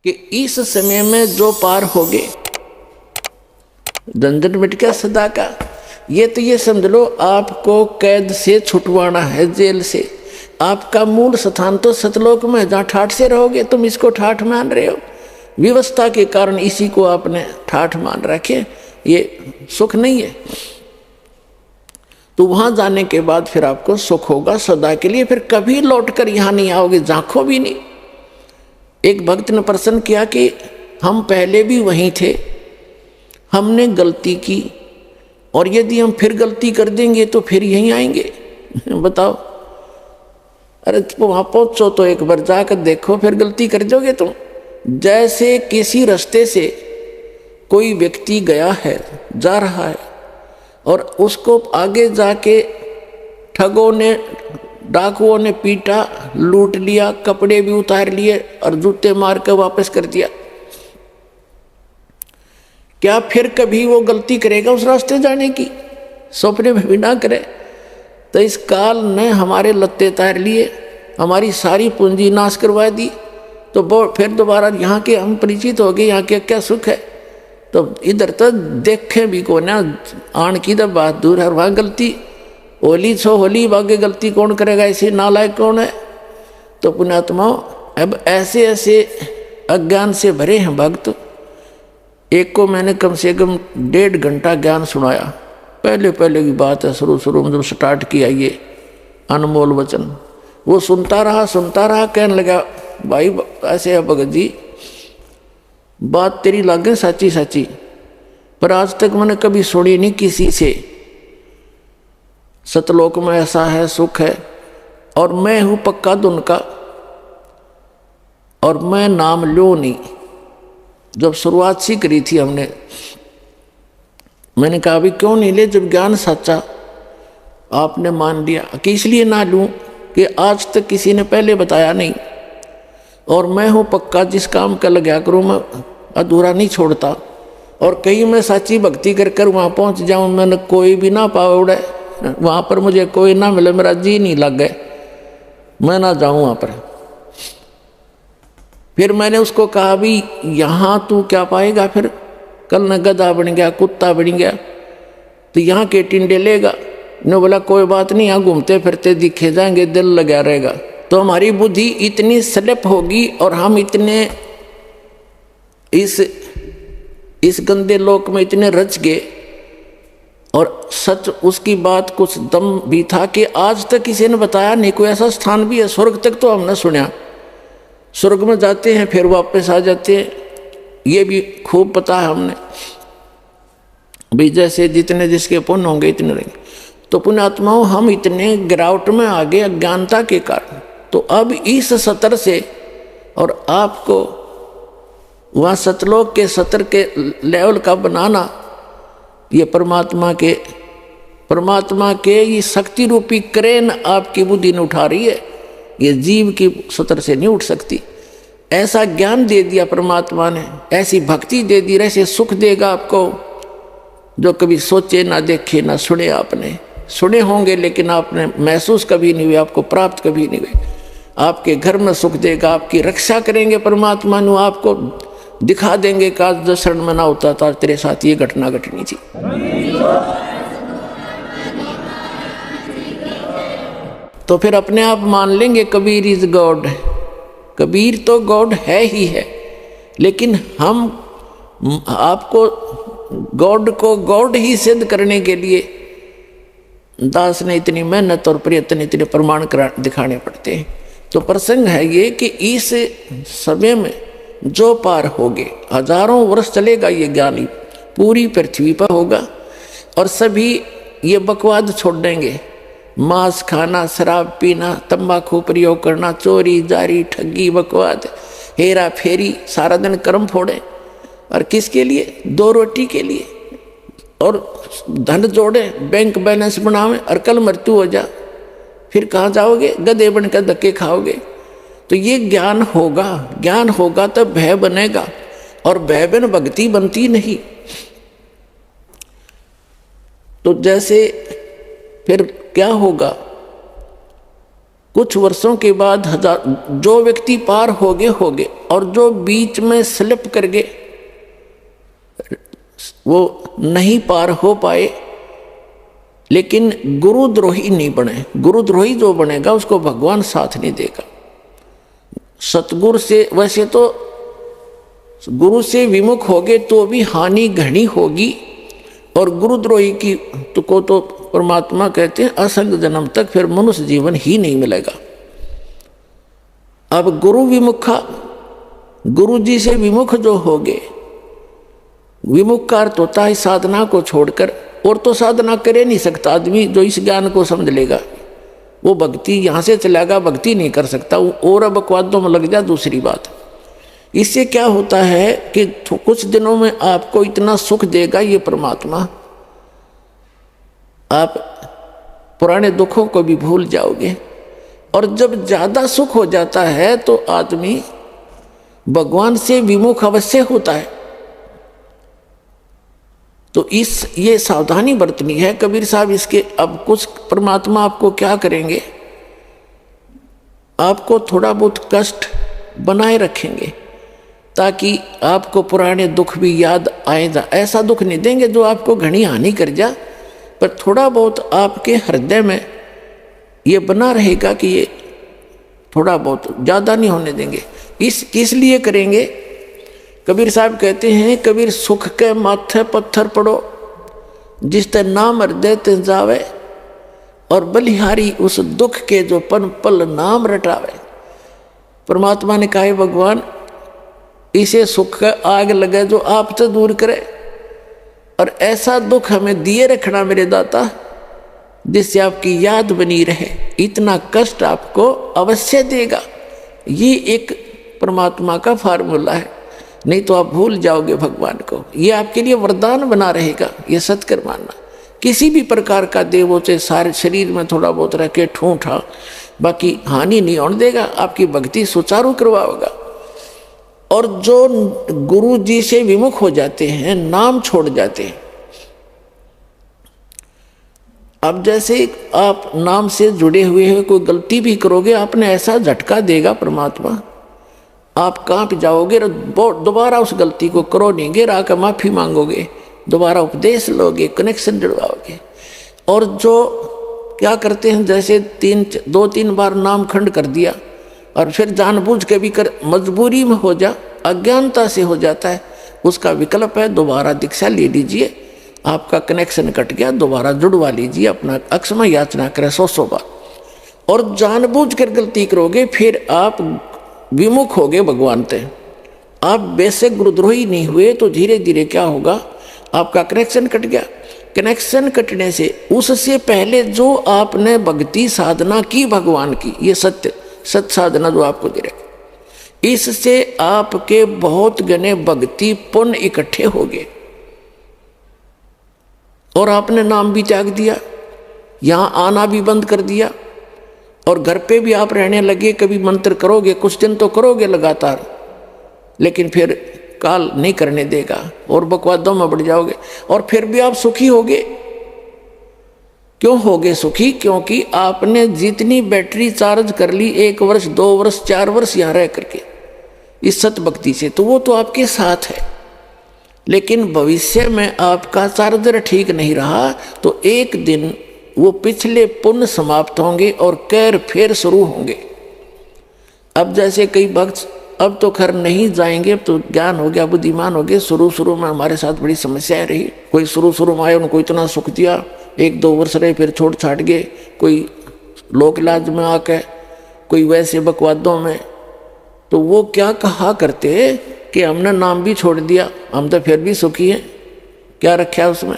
कि इस समय में जो पार हो गए झंझट मिट गया सदा का। ये तो ये समझ लो आपको कैद से छुटवाना है, जेल से। आपका मूल स्थान तो सतलोक में, जहाँ ठाठ से रहोगे। तुम इसको ठाठ मान रहे हो, व्यवस्था के कारण इसी को आपने ठाठ मान रखे, ये सुख नहीं है। तो वहां जाने के बाद फिर आपको सुख होगा सदा के लिए, फिर कभी लौटकर यहां नहीं आओगे, झांको भी नहीं। एक भक्त ने प्रश्न किया कि हम पहले भी वहीं थे, हमने गलती की, और यदि हम फिर गलती कर देंगे तो फिर यहीं आएंगे। बताओ, अरे वहां पहुंचो तो एक बार जाकर देखो, फिर गलती कर दोगे तुम। जैसे किसी रास्ते से कोई व्यक्ति गया है, जा रहा है, और उसको आगे जाके ठगों ने, डाकुओं ने पीटा, लूट लिया, कपड़े भी उतार लिए और जूते मार कर वापस कर दिया। क्या फिर कभी वो गलती करेगा उस रास्ते जाने की? सपने में भी ना करे। तो इस काल ने हमारे लत्ते तार लिए, हमारी सारी पूंजी नाश करवा दी। तो फिर दोबारा यहाँ के हम परिचित हो गए, यहाँ के क्या सुख है। तो इधर तो देखे भी को ना, आन की तो बात दूर है, वहाँ गलती होली छो होली, बागे गलती कौन करेगा, ऐसे नालायक कौन है। तो पुण्यात्माओं, अब ऐसे ऐसे अज्ञान से भरे हैं भक्त। एक को मैंने कम से कम 1.5 घंटा ज्ञान सुनाया। पहले पहले की बात है, शुरू में जब स्टार्ट किया ये अनमोल वचन, वो सुनता रहा, कहने लगा भाई ऐसे है भगत जी, बात तेरी लागे सच्ची सच्ची, पर आज तक मैंने कभी सुनी नहीं किसी से। सतलोक में ऐसा है, सुख है, और मैं हूं पक्का धुन का, और मैं नाम लो नहीं। जब शुरुआत सी करी थी हमने, मैंने कहा अभी क्यों नहीं ले, जब ज्ञान सच्चा आपने मान लिया कि इसलिए ना लूं कि आज तक किसी ने पहले बताया नहीं, और मैं हूं पक्का जिस काम का लगा करूं मैं अधूरा नहीं छोड़ता। और कहीं मैं सच्ची भक्ति कर कर वहाँ पहुँच जाऊँ, मैंने कोई भी ना पावे उड़े, वहाँ पर मुझे कोई ना मिले, मेरा जी नहीं लग गए, मैं ना जाऊँ वहाँ पर। फिर मैंने उसको कहा भी यहाँ तू क्या पाएगा, फिर कल न गधा बन गया, कुत्ता बन गया, तो यहाँ के टिंडे लेगा। ने बोला कोई बात नहीं, यहाँ घूमते फिरते दिखे जाएंगे, दिल लगा रहेगा। तो हमारी बुद्धि इतनी स्लिप होगी और हम इतने इस गंदे लोक में इतने रच गए, और सच उसकी बात कुछ दम भी था कि आज तक किसी ने बताया नहीं। कोई ऐसा स्थान भी है, स्वर्ग तक तो हमने सुना, स्वर्ग में जाते हैं फिर वापस आ जाते हैं, ये भी खूब पता है हमने भी, जैसे जितने जिसके पुण्य होंगे इतने रहेंगे। तो पुण्यात्माओं, हम इतने गिरावट में आ गए अज्ञानता के कारण। तो अब इस सतर से, और आपको वहाँ सतलोक के सतर के लेवल का बनाना, ये परमात्मा के ये शक्ति रूपी क्रेन आपकी बुद्धि ने उठा रही है। ये जीव की सतर से नहीं उठ सकती। ऐसा ज्ञान दे दिया परमात्मा ने, ऐसी भक्ति दे दी, ऐसे सुख देगा आपको जो कभी सोचे ना देखे ना सुने। आपने सुने होंगे लेकिन आपने महसूस कभी नहीं हुए, आपको प्राप्त कभी नहीं हुए। आपके घर में सुख देगा, आपकी रक्षा करेंगे परमात्मा नु, आपको दिखा देंगे कि आज 10 शरण में ना होता था तेरे साथ ये घटना घटनी थी। तो फिर अपने आप मान लेंगे कबीर इज गॉड। कबीर तो गॉड है ही है, लेकिन हम आपको गॉड को गॉड ही सिद्ध करने के लिए दास ने इतनी मेहनत और प्रयत्न, इतने प्रमाण दिखाने पड़ते हैं। तो प्रसंग है ये कि इस समय में जो पार होगे, हजारों वर्ष चलेगा ये ज्ञानी, पूरी पृथ्वी पर होगा, और सभी ये बकवाद छोड़ देंगे। मांस खाना, शराब पीना, तंबाकू प्रयोग करना, चोरी जारी, ठगी, बकवाद, हेरा फेरी, सारा दिन कर्म फोड़े, और किसके लिए? 2 रोटी के लिए, और धन जोड़े, बैंक बैलेंस बनावे, और कल मृत्यु हो जा, फिर कहाँ जाओगे? गधे बनकर धक्के खाओगे। तो ये ज्ञान होगा तो भय बनेगा, और भय बिन भक्ति बनती नहीं। तो जैसे फिर क्या होगा कुछ वर्षों के बाद जो व्यक्ति पार हो गए और जो बीच में स्लिप कर गए वो नहीं पार हो पाए, लेकिन गुरुद्रोही नहीं बने। गुरुद्रोही जो बनेगा उसको भगवान साथ नहीं देगा। सतगुरु से, वैसे तो गुरु से विमुख होगे तो भी हानि घनी होगी, और गुरुद्रोही की तो परमात्मा कहते हैं असंग जन्म तक फिर मनुष्य जीवन ही नहीं मिलेगा। अब गुरु विमुखा, गुरु जी से विमुख जो होगे, विमुख का अर्थ होता है साधना को छोड़कर, और तो साधना करे नहीं सकता आदमी जो इस ज्ञान को समझ लेगा। वो भक्ति यहाँ से चलेगा, भक्ति नहीं कर सकता, और बकवादों में लग जा दूसरी बात। इससे क्या होता है कि कुछ दिनों में आपको इतना सुख देगा ये परमात्मा, आप पुराने दुखों को भी भूल जाओगे। और जब ज़्यादा सुख हो जाता है तो आदमी भगवान से विमुख अवश्य होता है। तो ये सावधानी बरतनी है कबीर साहब इसके। अब कुछ परमात्मा आपको क्या करेंगे, आपको थोड़ा बहुत कष्ट बनाए रखेंगे ताकि आपको पुराने दुख भी याद आए जा। ऐसा दुख नहीं देंगे जो आपको घनी हानि कर जा, पर थोड़ा बहुत आपके हृदय में ये बना रहेगा कि ये थोड़ा बहुत, ज़्यादा नहीं होने देंगे। किस लिए करेंगे? कबीर साहब कहते हैं, कबीर सुख के माथे पत्थर पड़ो, जिस ते नाम हृदय ते जावे, और बलिहारी उस दुख के जो पन पल नाम रटावे। परमात्मा ने कहा भगवान इसे सुख का आग लगे जो आप तो दूर करे, और ऐसा दुख हमें दिए रखना मेरे दाता जिससे आपकी याद बनी रहे। इतना कष्ट आपको अवश्य देगा। ये एक परमात्मा का फार्मूला है, नहीं तो आप भूल जाओगे भगवान को। ये आपके लिए वरदान बना रहेगा, ये सत्कर मानना। किसी भी प्रकार का देवों से सारे शरीर में थोड़ा बहुत रह के ठूठा, बाकी हानि नहीं होने देगा, आपकी भक्ति सुचारू करवाओगा। और जो गुरु जी से विमुख हो जाते हैं, नाम छोड़ जाते हैं, अब जैसे आप नाम से जुड़े हुए हैं, कोई गलती भी करोगे आपने ऐसा झटका देगा परमात्मा, आप कांप जाओगे, दोबारा उस गलती को करो नहीं, गिर आकर माफी मांगोगे, दोबारा उपदेश लोगे, कनेक्शन जुड़वाओगे। और जो क्या करते हैं, जैसे 2-3 बार नाम खंड कर दिया और फिर जानबूझ के भी कर, मजबूरी में हो जा, अज्ञानता से हो जाता है, उसका विकल्प है दोबारा दीक्षा ले लीजिए, आपका कनेक्शन कट गया, दोबारा जुड़वा लीजिए, अपना अक्षमा याचना करें 100 बार। और जानबूझ कर गलती करोगे फिर आप विमुख होगे भगवान से। आप बेसिक गुरुद्रोही नहीं हुए तो धीरे धीरे क्या होगा, आपका कनेक्शन कट गया। कनेक्शन कटने से उससे पहले जो आपने भक्ति साधना की भगवान की, ये सत्य साधना जो आपको दे रहे, इससे आपके बहुत गने भक्ति पुण्य इकट्ठे हो गए और आपने नाम भी त्याग दिया, यहाँ आना भी बंद कर दिया, और घर पे भी आप रहने लगे। कभी मंत्र करोगे, कुछ दिन तो करोगे लगातार, लेकिन फिर काल नहीं करने देगा और बकवादों में बढ़ जाओगे, और फिर भी आप सुखी होगे। क्यों होगे सुखी? क्योंकि आपने जितनी बैटरी चार्ज कर ली 1 वर्ष 2 वर्ष 4 वर्ष यहाँ रह करके इस सत भक्ति से, तो वो तो आपके साथ है। लेकिन भविष्य में आपका चार्जर ठीक नहीं रहा तो एक दिन वो पिछले पुण्य समाप्त होंगे और कैर फिर शुरू होंगे। अब जैसे कई भक्त अब तो खैर नहीं जाएंगे, तो ज्ञान हो गया, बुद्धिमान हो गए। शुरू में हमारे साथ बड़ी समस्याएं रही। कोई शुरू में आए, उनको इतना सुख दिया, 1-2 वर्ष रहे, फिर छोड़ छाट गए। कोई लोक इलाज में आके, कोई वैसे बकवादों में। तो वो क्या कहा करते कि हमने नाम भी छोड़ दिया, हम तो फिर भी सुखी हैं, क्या रखा है उसमें।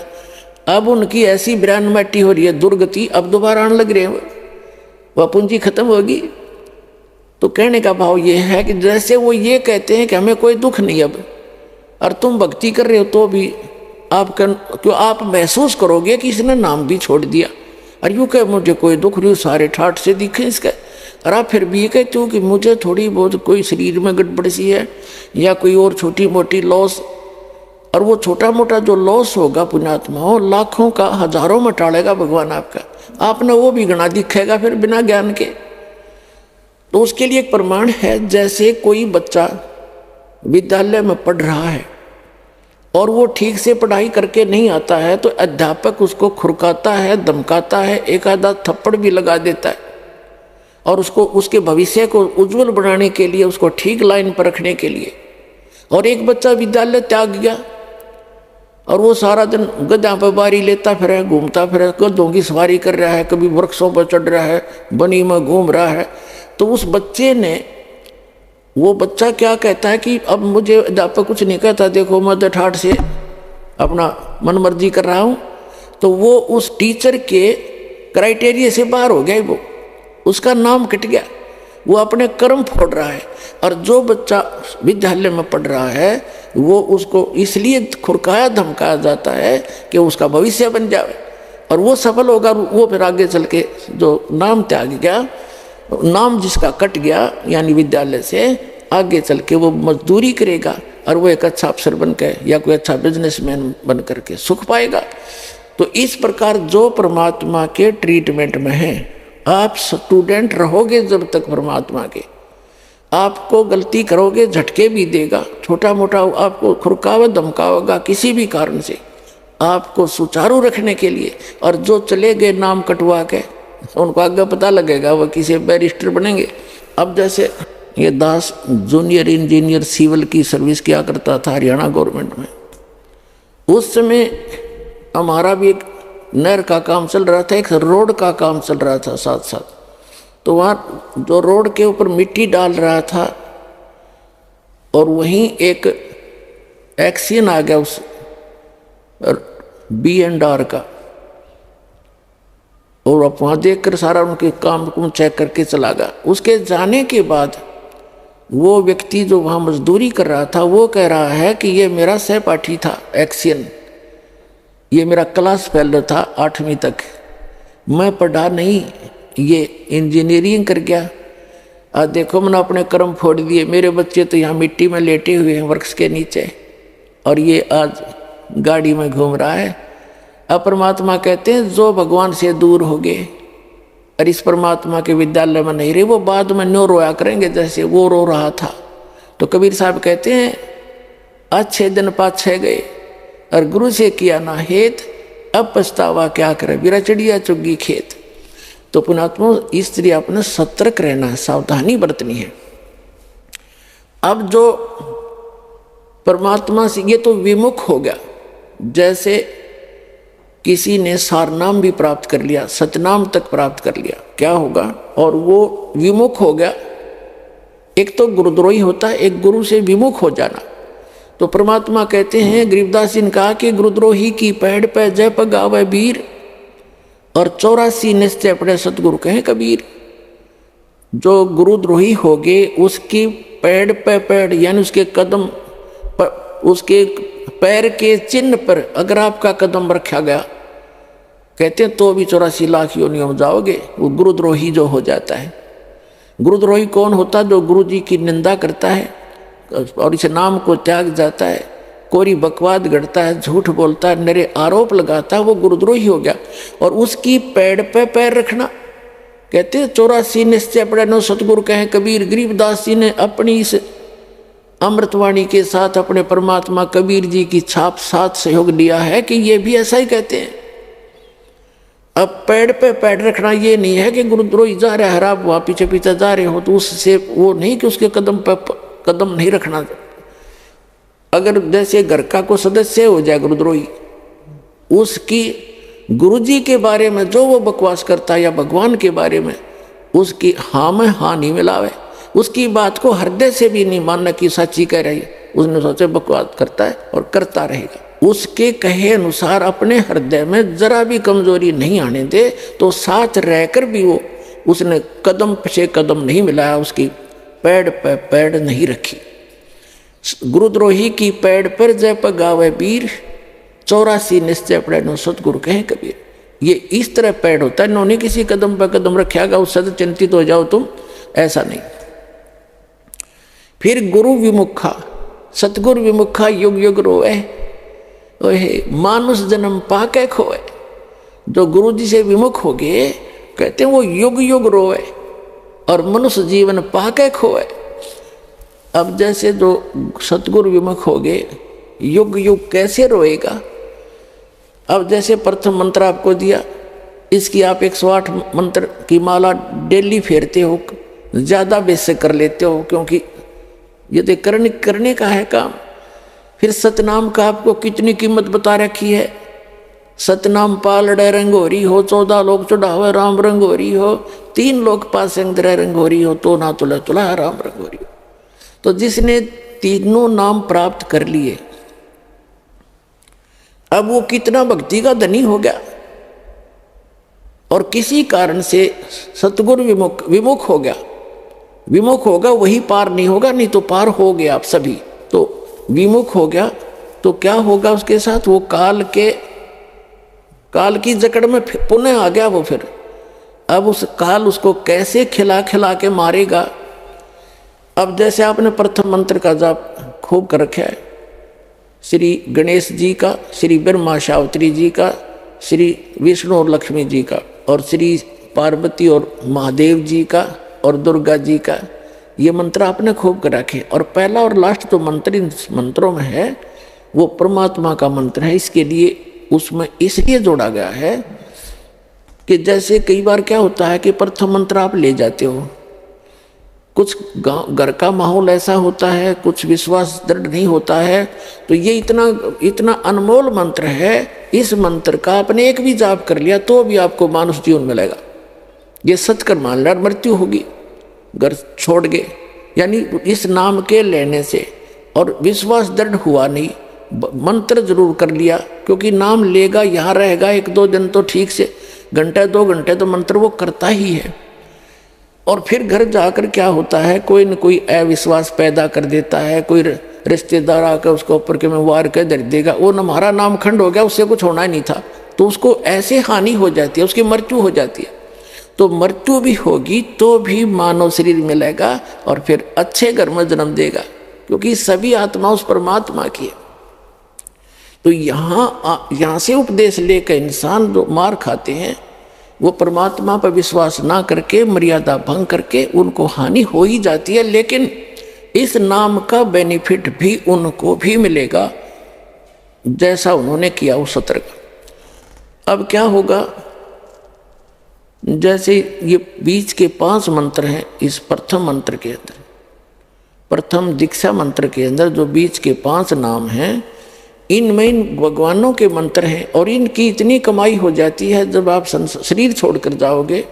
अब उनकी ऐसी ब्रांड मैटी हो रही है, दुर्गति, अब दोबारा आने लग रहे हैं, वह पूंजी खत्म होगी। तो कहने का भाव ये है कि जैसे वो ये कहते हैं कि हमें कोई दुख नहीं अब, और तुम भक्ति कर रहे हो तो भी क्यों आप महसूस करोगे कि इसने नाम भी छोड़ दिया, और यूँ कह मुझे कोई दुख नहीं, सारे ठाठ से दिखे इसका। और आप फिर भी ये कहते हो कि मुझे थोड़ी बहुत कोई शरीर में गड़बड़ सी है या कोई और छोटी मोटी लॉस, और वो छोटा मोटा जो लॉस होगा पुण्यात्मा हो, लाखों का हजारों में टालेगा भगवान आपका। आपने वो भी गणा दिखेगा फिर बिना ज्ञान के। तो उसके लिए एक प्रमाण है, जैसे कोई बच्चा विद्यालय में पढ़ रहा है और वो ठीक से पढ़ाई करके नहीं आता है तो अध्यापक उसको खुरकाता है, धमकाता है, एक आधा थप्पड़ भी लगा देता है और उसको उसके भविष्य को उज्जवल बनाने के लिए, उसको ठीक लाइन पर रखने के लिए। और एक बच्चा विद्यालय त्याग गया और वो सारा दिन गधा पर बारी लेता फिर है, घूमता फिर है, गधों की सवारी कर रहा है, कभी वृक्षों पर चढ़ रहा है, बनी में घूम रहा है, तो उस बच्चे ने, वो बच्चा क्या कहता है कि अब मुझे अध्यापक कुछ नहीं कहता, देखो मैं तो ठाठ से अपना मनमर्जी कर रहा हूँ। तो वो उस टीचर के क्राइटेरिया से बाहर हो गया, वो उसका नाम कट गया, वो अपने कर्म फोड़ रहा है। और जो बच्चा विद्यालय में पढ़ रहा है वो उसको इसलिए खुरकाया धमकाया जाता है कि उसका भविष्य बन जाए और वो सफल होगा। वो फिर आगे चल के जो नाम त्याग गया, नाम जिसका कट गया यानी विद्यालय से, आगे चल के वो मजदूरी करेगा और वो एक अच्छा अफसर बन के या कोई अच्छा बिजनेसमैन बन करके सुख पाएगा। तो इस प्रकार जो परमात्मा के ट्रीटमेंट में है, आप स्टूडेंट रहोगे जब तक परमात्मा के, आपको गलती करोगे झटके भी देगा, छोटा मोटा आपको खुरकावा धमकावेगा किसी भी कारण से, आपको सुचारू रखने के लिए। और जो चले गए नाम कटवा के, उनको आगे पता लगेगा वो किसी बैरिस्टर बनेंगे। अब जैसे ये दास जूनियर इंजीनियर सिविल की सर्विस किया करता था हरियाणा गवर्नमेंट में, उस समय हमारा भी एक नहर का काम चल रहा था, एक रोड का काम चल रहा था साथ साथ। तो वहाँ जो रोड के ऊपर मिट्टी डाल रहा था और वहीं एक एक्सीडेंट आ गया उस B&R का, और अब वहाँ देख कर सारा उनके काम को चेक करके चला गया। उसके जाने के बाद वो व्यक्ति जो वहाँ मजदूरी कर रहा था वो कह रहा है कि ये मेरा सहपाठी था एक्सियन, ये मेरा क्लास फेलो था 8वीं तक, मैं पढ़ा नहीं, ये इंजीनियरिंग कर गया। आज देखो मैंने अपने कर्म फोड़ दिए, मेरे बच्चे तो यहाँ मिट्टी में लेटे हुए हैं वृक्ष के नीचे और ये आज गाड़ी में घूम रहा है। अब परमात्मा कहते हैं जो भगवान से दूर हो गए और इस परमात्मा के विद्यालय में नहीं रहे, वो बाद में न्यो रोया करेंगे जैसे वो रो रहा था। तो कबीर साहब कहते हैं अच्छे दिन पाछे गए और गुरु से किया ना हेत, अब पछतावा क्या करे, बिरा चिड़िया चुग्गी खेत। तो पुणात्मा इस तरह अपने सतर्क रहना है, सावधानी बरतनी है। अब जो परमात्मा से ये तो विमुख हो गया, जैसे किसी ने सारनाम भी प्राप्त कर लिया, सतनाम तक प्राप्त कर लिया, क्या होगा? और वो विमुख हो गया। एक तो गुरुद्रोही होता है, एक गुरु से विमुख हो जाना। तो परमात्मा कहते हैं, गरीबदास जी ने कहा कि गुरुद्रोही की पैड़ पे जय पगावे वीर और 84 निश्चय पड़े सतगुरु कहें कबीर। जो गुरुद्रोही हो गए उसकी पैड़ पे पैड़ यानी उसके कदम पर, उसके पैर के चिन्ह पर अगर आपका कदम रखा गया, कहते हैं तो भी 84 लाख योनियों में जाओगे। वो गुरुद्रोही जो हो जाता है। गुरुद्रोही कौन होता? जो गुरु जी की निंदा करता है और इस नाम को त्याग जाता है, कोरी बकवाद गढ़ता है, झूठ बोलता है, नरे आरोप लगाता है, वो गुरुद्रोही हो गया। और उसकी पैड़ पे पैर रखना, कहते हैं 84 निश्चय पड़े नो सतगुरु कहें कबीर। गरीबदास जी ने अपनी इस अमृतवाणी के साथ अपने परमात्मा कबीर जी की छाप साथ सहयोग लिया है कि ये भी ऐसा ही कहते हैं। अब पैड़ पे पैड़ रखना ये नहीं है कि गुरुद्रोही जा रहा है, आप वहाँ पीछे पीछे जा रहे हो तो उससे वो नहीं कि उसके कदम पे कदम नहीं रखना। अगर जैसे घर का कोई सदस्य हो जाए गुरुद्रोही, उसकी गुरुजी के बारे में जो वो बकवास करता है या भगवान के बारे में, उसकी हाँ में हाँ नहीं मिलावे, उसकी बात को हृदय से भी नहीं मानना कि सच्ची कह रही है, उसने सोचे बकवास करता है और करता रहेगा। उसके कहे अनुसार अपने हृदय में जरा भी कमजोरी नहीं आने दे, तो साथ रहकर भी वो उसने कदम पे कदम नहीं मिलाया, उसकी पैड़ पे पैड़ नहीं रखी। गुरुद्रोही की पैड़ पर जय पगावे वीर, 84 निश्चय पड़े नो सतगुरु कहे कबीर। ये इस तरह पैड़ होता है, इन्होंने किसी कदम पर कदम रखेगा उससे चिंतित हो जाओ तुम, ऐसा नहीं। फिर गुरु विमुखा, सतगुरु विमुखा युग युग रोए, ओहे मानुष जन्म पाके खोए। जो गुरु जी से विमुख हो गए, कहते हैं वो युग युग रोए। और मनुष्य जीवन पाके खोए। अब जैसे जो सतगुरु विमुख हो गए, युग युग कैसे रोएगा। अब जैसे प्रथम मंत्र आपको दिया, इसकी आप 108 मंत्र की माला डेली फेरते हो, ज़्यादा बेशक कर लेते हो, क्योंकि यदि करने का है काम। फिर सतनाम का आपको कितनी कीमत बता रखी है। सतनाम पालड़े रंगोरी हो, 14 लोग चढ़ावे राम रंगोरी हो, 3 लोग पास रंगोरी हो, तो ना तुला तुला राम रंगोरी हो। तो जिसने तीनों नाम प्राप्त कर लिए, अब वो कितना भक्ति का धनी हो गया। और किसी कारण से सतगुरु विमुख हो गया, विमुख होगा वही पार नहीं होगा, नहीं तो पार हो गए आप सभी। तो विमुख हो गया तो क्या होगा उसके साथ, वो काल की जकड़ में पुनः आ गया वो। फिर अब उस काल उसको कैसे खिला खिला के मारेगा। अब जैसे आपने प्रथम मंत्र का जाप खूब कर रखा है, श्री गणेश जी का, श्री ब्रह्मा शावत्री जी का, श्री विष्णु और लक्ष्मी जी का, और श्री पार्वती और महादेव जी का, और दुर्गा जी का, ये मंत्र आपने खूब कर रखे। और पहला और लास्ट जो मंत्र इन मंत्रों में है वो परमात्मा का मंत्र है। इसके लिए उसमें इसलिए जोड़ा गया है कि जैसे कई बार क्या होता है कि प्रथम मंत्र आप ले जाते हो, कुछ घर का माहौल ऐसा होता है, कुछ विश्वास दृढ़ नहीं होता है, तो ये इतना अनमोल मंत्र है, इस मंत्र का आपने एक भी जाप कर लिया तो भी आपको मानुष जीवन मिलेगा। ये सत्कर मान लिया, मृत्यु होगी घर छोड़ गए, यानी इस नाम के लेने से, और विश्वास दृढ़ हुआ नहीं, मंत्र जरूर कर लिया, क्योंकि नाम लेगा यहाँ रहेगा 1-2 दिन तो ठीक से, घंटे 2 घंटे तो मंत्र वो करता ही है। और फिर घर जाकर क्या होता है, कोई न कोई अविश्वास पैदा कर देता है, कोई रिश्तेदार आकर उसको ऊपर के में वार कर दे देगा, वो हमारा नाम खंड हो गया, उससे कुछ होना ही नहीं था, तो उसको ऐसे हानि हो जाती है, उसकी मृत्यु हो जाती है। तो मृत्यु भी होगी तो भी मानव शरीर मिलेगा और फिर अच्छे घर में जन्म देगा, क्योंकि सभी आत्मा उस परमात्मा की है। तो यहाँ से उपदेश लेकर इंसान जो मार खाते हैं वो परमात्मा पर विश्वास ना करके, मर्यादा भंग करके, उनको हानि हो ही जाती है। लेकिन इस नाम का बेनिफिट भी उनको भी मिलेगा जैसा उन्होंने किया उस सत्र का। अब क्या होगा, जैसे ये बीच के 5 मंत्र हैं इस प्रथम मंत्र के अंदर, प्रथम दीक्षा मंत्र के अंदर जो बीच के 5 नाम हैं, इनमें इन भगवानों के मंत्र हैं, और इनकी इतनी कमाई हो जाती है। जब आप शरीर छोड़कर जाओगे,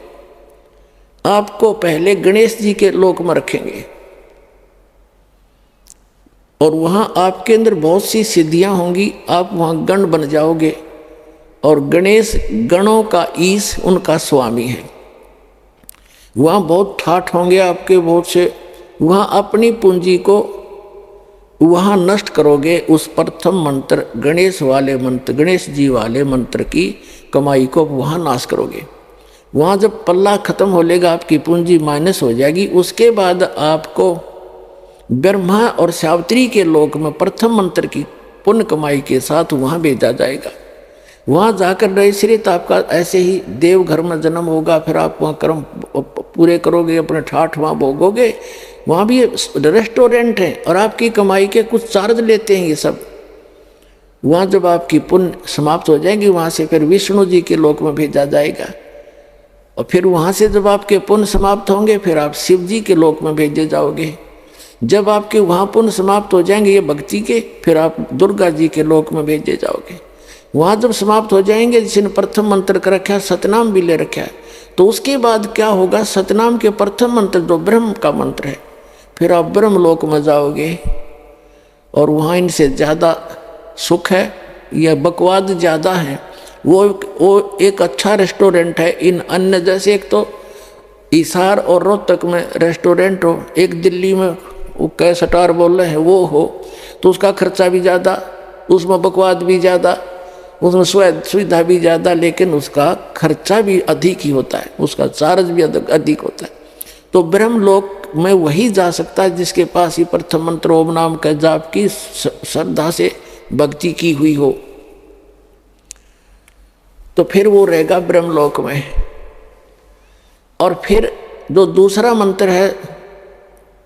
आपको पहले गणेश जी के लोक में रखेंगे, और वहाँ आपके अंदर बहुत सी सिद्धियाँ होंगी, आप वहाँ गण बन जाओगे, और गणेश गणों का ईश उनका स्वामी है। वहाँ बहुत ठाठ होंगे आपके बहुत से, वहाँ अपनी पूंजी को वहाँ नष्ट करोगे, उस प्रथम मंत्र गणेश वाले मंत्र, गणेश जी वाले मंत्र की कमाई को वहाँ नाश करोगे। वहाँ जब पल्ला खत्म हो लेगा, आपकी पूंजी माइनस हो जाएगी, उसके बाद आपको ब्रह्मा और सावित्री के लोक में प्रथम मंत्र की पुण्य कमाई के साथ वहाँ भेजा जाएगा। वहाँ जाकर नैश्रित आपका ऐसे ही देव घर में जन्म होगा, फिर आप वहाँ कर्म पूरे करोगे, अपने ठाठ वहाँ भोगोगे। वहाँ भी रेस्टोरेंट है और आपकी कमाई के कुछ चार्ज लेते हैं ये सब। वहाँ जब आपकी पुण्य समाप्त हो जाएंगी, वहाँ से फिर विष्णु जी के लोक में भेजा जाएगा, और फिर वहाँ से जब आपके पुण्य समाप्त होंगे, फिर आप शिव जी के लोक में भेजे जाओगे। जब आपके वहाँ पुण्य समाप्त हो जाएंगे ये भक्ति के, फिर आप दुर्गा जी के लोक में भेजे जाओगे। वहाँ जब समाप्त हो जाएंगे, जिसने प्रथम मंत्र कर रखा है, सतनाम भी ले रखा है, तो उसके बाद क्या होगा, सतनाम के प्रथम मंत्र जो ब्रह्म का मंत्र है, फिर आप ब्रह्म लोक में जाओगे, और वहाँ इनसे ज़्यादा सुख है, यह बकवाद ज़्यादा है। वो एक अच्छा रेस्टोरेंट है। इन अन्य जैसे एक तो हिसार और रोहतक में रेस्टोरेंट हो, एक दिल्ली में वो कैसटार बोल रहे हैं वो हो, तो उसका खर्चा भी ज़्यादा, उसमें बकवाद भी ज़्यादा, उसमें सुविधा भी ज़्यादा, लेकिन उसका खर्चा भी अधिक ही होता है, उसका चार्ज भी अधिक होता है। तो ब्रह्मलोक में वही जा सकता है जिसके पास ही प्रथम मंत्र ओम नाम के जाप की श्रद्धा से भक्ति की हुई हो, तो फिर वो रहेगा ब्रह्मलोक में। और फिर जो दूसरा मंत्र है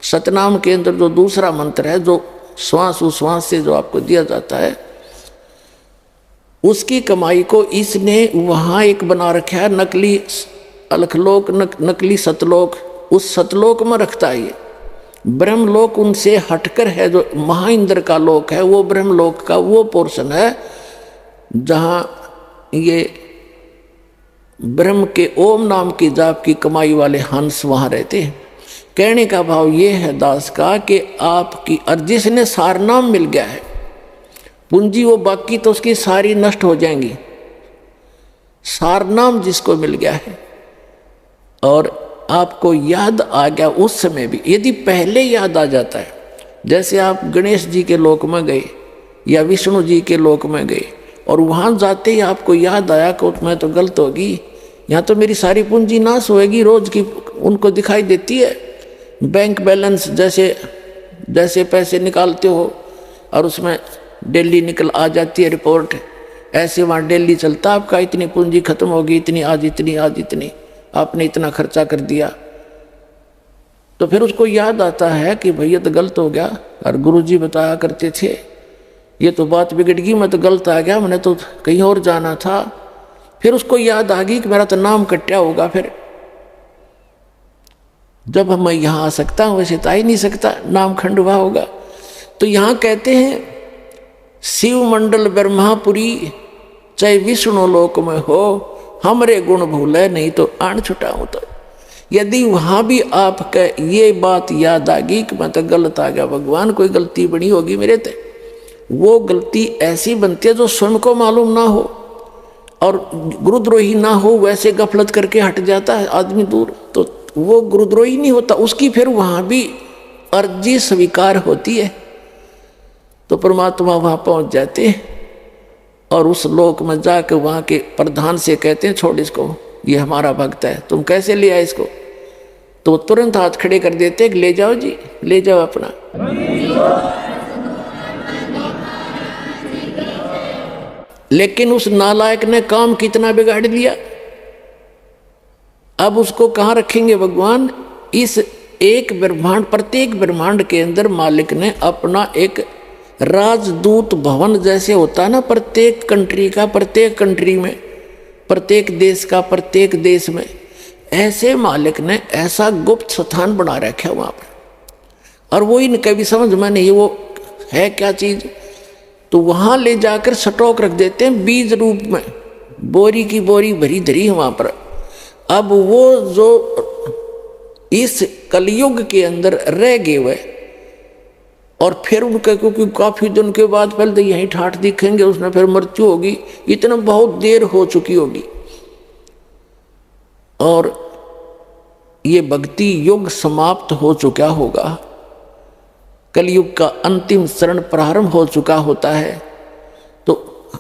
सतनाम के अंदर, जो दूसरा मंत्र है जो श्वास उश्वास से जो आपको दिया जाता है, उसकी कमाई को इसने वहाँ एक बना रखा है नकली अलखलोक, नकली सतलोक। उस सतलोक में रखता है ये ब्रह्मलोक। उनसे हटकर है जो महाइंद्र का लोक है, वो ब्रह्मलोक का वो पोर्शन है जहाँ ये ब्रह्म के ओम नाम की जाप की कमाई वाले हंस वहाँ रहते हैं। कहने का भाव ये है दास का कि आपकी अर्जी से सार नाम मिल गया है, पूंजी वो बाकी तो उसकी सारी नष्ट हो जाएंगी। सार नाम जिसको मिल गया है और आपको याद आ गया उस समय भी, यदि पहले याद आ जाता है, जैसे आप गणेश जी के लोक में गए या विष्णु जी के लोक में गए और वहाँ जाते ही आपको याद आया कि मैं तो गलत होगी, यहाँ तो मेरी सारी पूंजी नाश होएगी, रोज की उनको दिखाई देती है बैंक बैलेंस, जैसे पैसे निकालते हो और उसमें डेली निकल आ जाती है रिपोर्ट, ऐसे वहाँ डेली चलता आपका इतनी पूंजी खत्म होगी, इतनी आज इतनी, आज इतनी, आपने इतना खर्चा कर दिया। तो फिर उसको याद आता है कि भैया तो गलत हो गया, और गुरुजी बताया करते थे ये तो बात बिगड़ गई, मैं तो गलत आ गया, मैंने तो कहीं और जाना था। फिर उसको याद आ गई कि मेरा तो नाम कट्या होगा, फिर जब मैं यहाँ आ सकता हूँ वैसे तो आ ही नहीं सकता, नाम खंडवा होगा। तो यहाँ कहते हैं शिव मंडल ब्रह्मापुरी चाहे विष्णु लोक में हो, हमरे गुण भूले नहीं तो आन छुटाऊं। तो यदि वहाँ भी आपका ये बात याद आ गई कि मैं तो गलत आ गया, भगवान कोई गलती बनी होगी मेरे ते, वो गलती ऐसी बनती है जो स्वयं को मालूम ना हो और गुरुद्रोही ना हो, वैसे गफलत करके हट जाता है आदमी दूर, तो वो गुरुद्रोही नहीं होता, उसकी फिर वहाँ भी अर्जी स्वीकार होती है। तो परमात्मा वहाँ पहुँच जाते हैं और उस लोक में जाकर वहाँ के प्रधान से कहते हैं छोड़ इसको, ये हमारा भक्त है, तुम कैसे ले आए इसको? तो तुरंत हाथ खड़े कर देते ले जाओ जी, ले जाओ अपना। लेकिन उस नालायक ने काम कितना बिगाड़ दिया, अब उसको कहाँ रखेंगे भगवान? इस एक ब्रह्मांड, प्रत्येक ब्रह्मांड के अंदर मालिक ने अपना एक राजदूत भवन जैसे होता है ना, प्रत्येक कंट्री का, प्रत्येक कंट्री में, प्रत्येक देश का प्रत्येक देश में, ऐसे मालिक ने ऐसा गुप्त स्थान बना रखा है वहाँ पर। और वो इनके भी समझ में नहीं वो है क्या चीज़, तो वहाँ ले जाकर स्टॉक रख देते हैं बीज रूप में, बोरी की बोरी भरी धरी है वहाँ पर। अब वो जो इस कलयुग के अंदर रह गए हुए और फिर उनके, क्योंकि काफ़ी दिन के बाद पहले तो यहीं ठाठ दिखेंगे, उसमें फिर मृत्यु होगी, इतना बहुत देर हो चुकी होगी और ये भक्ति युग समाप्त हो चुका होगा, कलयुग का अंतिम चरण प्रारंभ हो चुका होता है। तो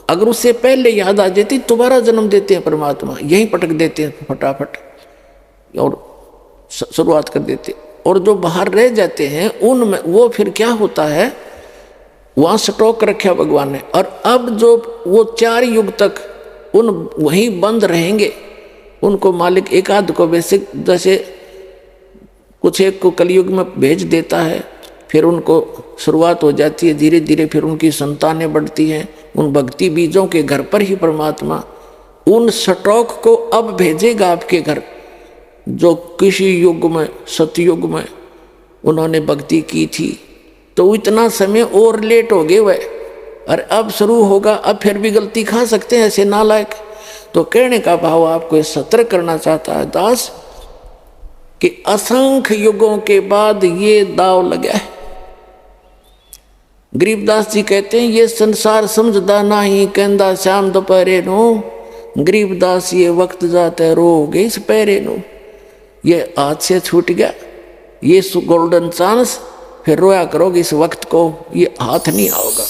अगर उससे पहले याद आ जाती, दोबारा जन्म देते हैं परमात्मा, यहीं पटक देते हैं फटाफट और शुरुआत कर देते। और जो बाहर रह जाते हैं उनमें वो फिर क्या होता है, वहाँ स्टॉक रखा भगवान ने, और अब जो वो 4 युग तक उन वहीं बंद रहेंगे, उनको मालिक एक आध को बेसिक जैसे कुछ एक को कलयुग में भेज देता है, फिर उनको शुरुआत हो जाती है धीरे धीरे, फिर उनकी संतानें बढ़ती हैं, उन भक्ति बीजों के घर पर ही परमात्मा उन स्टॉक को अब भेजेगा आपके घर, जो किसी युग में, सतयुग में उन्होंने भक्ति की थी। तो इतना समय और लेट हो गए वह, और अब शुरू होगा, अब फिर भी गलती खा सकते हैं ऐसे नालायक। तो कहने का भाव आपको सतर्क करना चाहता है दास कि असंख्य युगों के बाद ये दाव लगा है। गरीबदास जी कहते हैं ये संसार समझदा नहीं, कहंदा श्याम दोपहरे नो, गरीबदास ये वक्त जाता रोगे इस पैरे नो। ये हाथ से छूट गया ये गोल्डन चांस, फिर रोया करोगे इस वक्त को, ये हाथ नहीं आओगा।